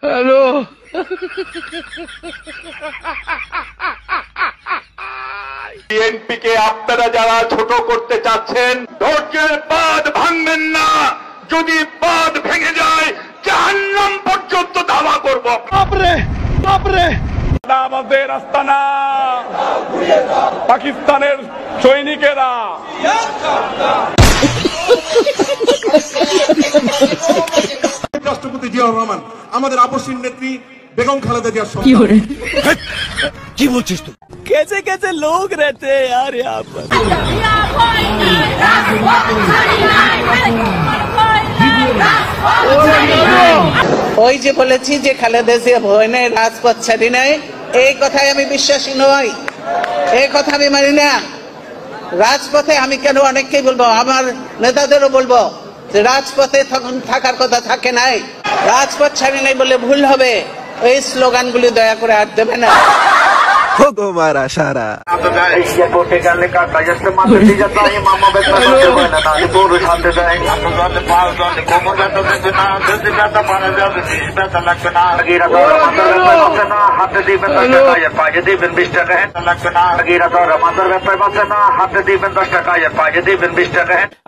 Hello, বিএনপিকে আপনারা যারা ছোট করতে চাচ্ছেন, ধৈর্যের বাঁধ ভাঙবেন না। যদি বাঁধ ভেঙে যায়, জাহান্নাম পর্যন্ত ধাওয়া করব। বাপরে বাপরে, আমাদের আস্তানা পাকিস্তানের সৈনিকেরা। রাষ্ট্রপতি জিয়াউর রহমান, আমাদের আপসীন নেত্রী বেগম খালেদা জিয়ার সন্তান। কি বলছিস তুই? कैसे कैसे लोग रहते हैं यार यहाँ पर। ওই যে বলেছি যে খালেদা জিয়া ভয় নেই, রাজপথ ছাড়ি নাই, এই কথায় আমি বিশ্বাসী নই, এই কথা আমি মানি না। রাজপথে আমি কেন অনেককেই বলবো, আমার নেতাদেরও বলবো যে রাজপথে তখন থাকার কথা থাকে নাই, রাজপথ ছাড়ি নাই বলে ভুল হবে। এই স্লোগানগুলি দয়া করে আর দেবে না। तुम्हारा सारा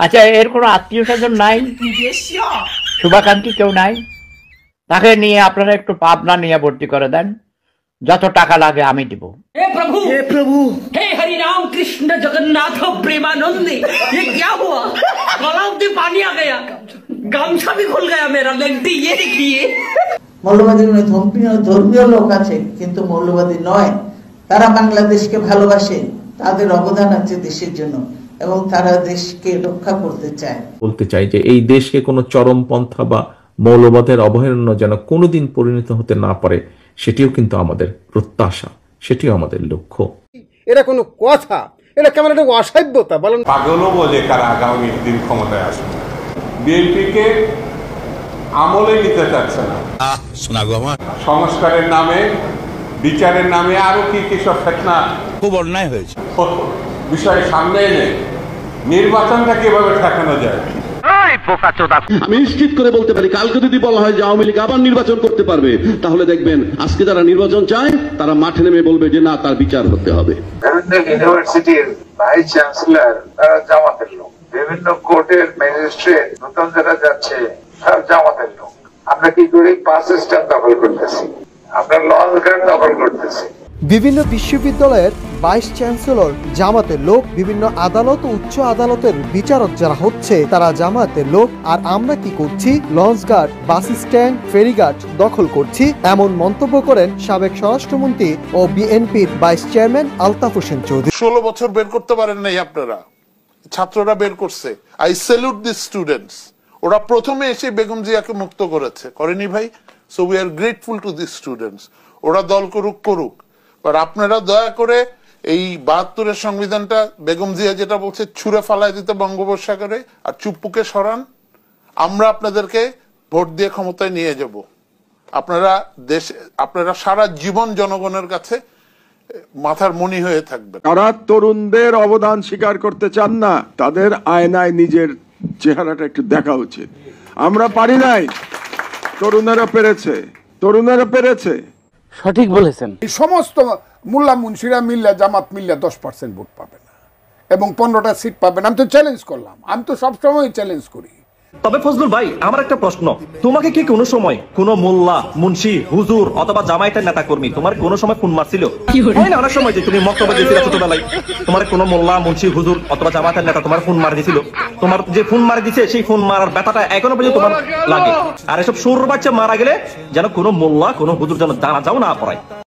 আচ্ছা, এর কোনো আত্মীয় স্বজন নাই, শুভাকাঙ্ক্ষী কেউ নাই? তাকে নিয়ে আপনারা একটু পাবনা নিয়ে ভর্তি করে দেন, যত টাকা লাগে আমি দিব। हे प्रभु हे हरि राम कृष्ण जगन्नाथ प्रेमानंदी, ये क्या हुआ? गलाव में पानी आ गया, गामछा भी खुल गया मेरा, लेंटी ये देखिए। মৌলবাদী ধর্মীয় লোক আছে কিন্তু মৌলবাদী নয়, তারা বাংলাদেশকে ভালোবাসে, তাদের অবদান আছে দেশের জন্য এবং তারা দেশকে রক্ষা করতে চায়। বলতে চাই যে এই দেশকে কোনো চরমপন্থা বা মৌলবাদের অভয়ারণ্য যেন কোনোদিন পরিণত হতে না পারে, সেটিও কিন্তু আমাদের প্রত্যাশা, সেটিও আমাদের লক্ষ্য। এটা কোনো কথা? এটা কেমন একটা অসভ্যতা বলেন। পাগলও বলে কারা আগামী দিন ক্ষমতায় আসবে। বিএনপিকে আমলে নিতে চাচ্ছে না। সংস্কারের নামে, বিচারের নামে আরো কি কি সব ফেতনা, খুব অন্যায় হয়েছে। বিষয় সামনে এনে নির্বাচনটা কিভাবে ঠেকানো যায়। আমি নিশ্চিত করে বলতে পারি, কালকে যদি বলা হয় যে আওয়ামী লীগ আবার নির্বাচন করতে পারবে, তাহলে দেখবেন আজকে যারা নির্বাচন চায় তারা মাঠে নেমে বলবে যে না, তার বিচার হতে হবে। বিভিন্ন ইউনিভার্সিটির ভাইস চ্যান্সেলর তারা জামাতের লোক, বিভিন্ন কোর্টের ম্যাজিস্ট্রেট নতুন যারা যাচ্ছে সব জামাতের লোক। আমরা কি করি? বাস স্ট্যান্ড দখল করতেছি, আমরা লঞ্চ ঘাট দখল করতেছি। বিভিন্ন বিশ্ববিদ্যালয়ের ভাইস চ্যান্সেলর জামাতের লোক, বিভিন্ন আদালত ও উচ্চ আদালতের বিচারক যারা হচ্ছে তারা জামাতের লোক, আর আমরা কি করছি? লঞ্চঘাট, বাস স্ট্যান্ড, ফেরিঘাট দখল করছি, এমন মন্তব্য করেন সাবেক স্বরাষ্ট্রমন্ত্রী ও বিএনপির ভাইস চেয়ারম্যান আলতাফ হোসেন চৌধুরী। 16 বছর বের করতে পারেন নাই আপনারা, ছাত্ররা বের করছে। I salute this students. ওরা প্রথমে এসে বেগম জিয়াকে মুক্ত করেছে, করেনি ভাই? So we are grateful to this students. ওরা দল করুক, আর আপনারা দয়া করে এই 72-এর সংবিধানটা বেগম জিয়া যেটা বলছে ছুঁড়ে ফালায় দিতে বঙ্গোপসাগরে, আর চুপ্পুকে সরান। আমরা আপনাদেরকে ভোট দিয়ে ক্ষমতায় নিয়ে যাব। আপনারা সারা জীবন জনগণের কাছে মাথার মণি হয়ে থাকবেন। যারা তরুণদের অবদান স্বীকার করতে চান না, তাদের আয়নায় নিজের চেহারাটা একটু দেখা উচিত। আমরা পারি নাই, তরুণেরা পেরেছে। সঠিক বলেছেন। এই সমস্ত মোল্লা মুন্সিরা মিল্লা, জামাত মিল্লা 10% ভোট পাবে না এবং 15টা সিট পাবে না। আমি তো চ্যালেঞ্জ করলাম, আমি তো সবসময় চ্যালেঞ্জ করি। তবে ফজলুল ভাই, আমার একটা প্রশ্ন, তোমাকে কি কোনো সময় কোন মোল্লা, মুন্সি, হুজুর অথবা জামায়াতের নেতা কর্মী তোমার কোনো সময় ফোন মারছিল? হয় না অনেক সময় যে তুমি মক্তব্য দিয়েছিলে ছোটবেলায়, তোমার কোনো মোল্লা, মুন্সি, হুজুর অথবা জামায়াতের নেতা তোমার ফোন মারি দিয়েছিল? তোমার যে ফোন মারি দিছে সেই ফোন মারার ব্যথাটা এখনো পর্যন্ত তোমার লাগে? আর এসব সুর বাচ্চা মারা গেলে যেন কোনো মোল্লা, কোনো হুজুর যেন জানাজাও না পড়ায়।